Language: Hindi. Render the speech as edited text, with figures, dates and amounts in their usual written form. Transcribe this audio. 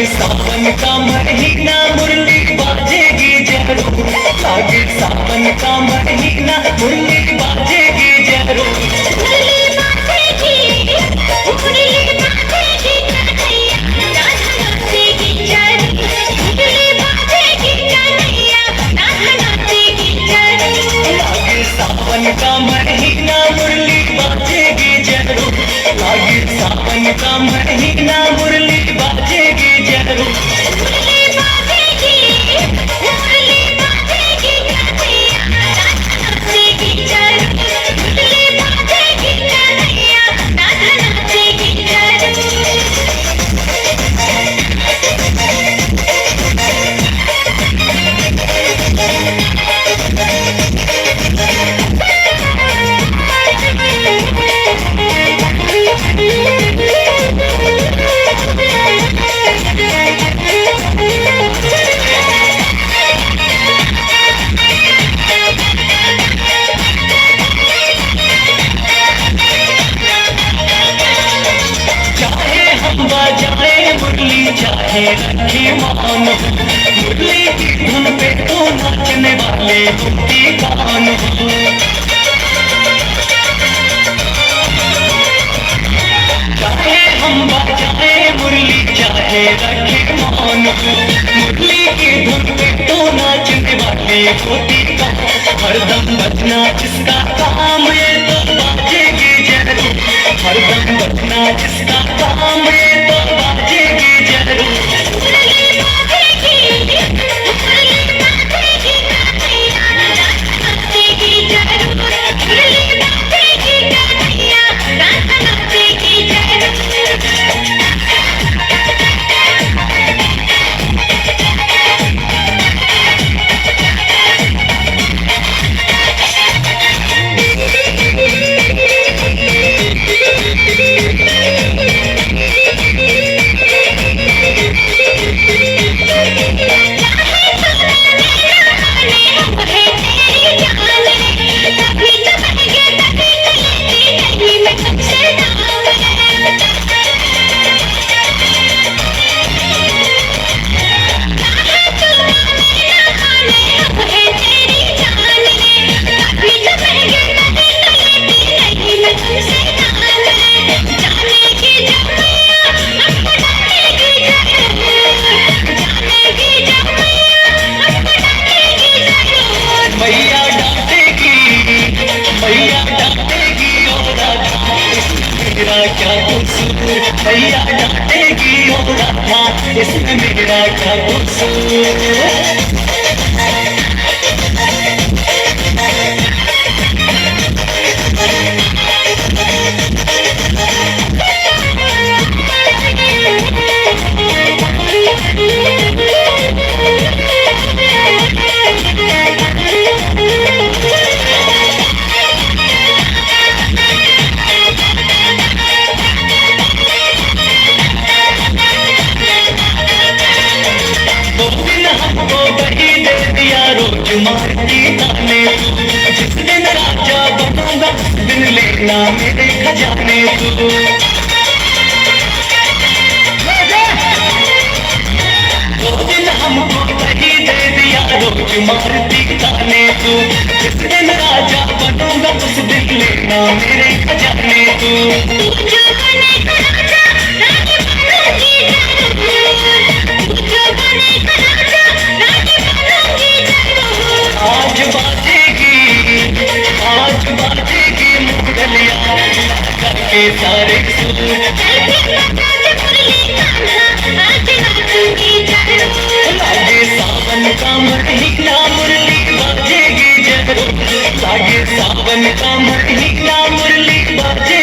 सावन का महीना मुरली बाजेगी जरूर, लागे सावन का महीना मुरली बाजेगी जरूर। मुरली बाजेगी, मुरली बाजेगी कन्हैया, राधा नाचेगी जरूर। मुरली बाजेगी कन्हैया, राधा नाचेगी जरूर। लागे सावन का महीना मुरली बाजेगी जरूर, लागे सावन का महीना मुरली बाजेगी जरूर। मुरली बाजेगी, मुरली बाजेगी कन्हैया, राधा नाचेगी जरूर। मुरली बाजेगी कन्हैया, राधा नाचेगी जरूर। चाहे रखे मान, मुरली की धुन पे तो नाचने वाले उनकी कान हो। चाहे हम बजाए मुरली चाहे रखे मान, मुरली की धुन पे तो नाचने वाले होती का हरदम बजना जिसका काम ये तो बाजेगी जरूर। हरदम बजना जिसका काम ये तो बाजेगी जरूर। मुरली बाजेगी, मुरली बाजेगी कन्हैया, राधा नाचेगी जरूर। मुरली बाजेगी कन्हैया, राधा नाचेगी जरूर। मैया डांटेगी और राधा इसमें मेरा क्या कसूर। मैया डांटेगी और राधा इसमें मेरा क्या कसूर। रोज मारती ताने तू, जिस दिन राजा बनूंगा दिन लेना मेरे खजाने तू। वो दिन हमको वही दे दिया रोज मारती ताने तू, जिस दिन राजा बनूंगा उस दिन लेना मेरे खजाने तू। आज बाजेगी मुरलिया करके सारे सुर। लागे सावन का महीना मुरली बाजेगी जरूर, लागे सावन का महीना मुरली बाजेगी।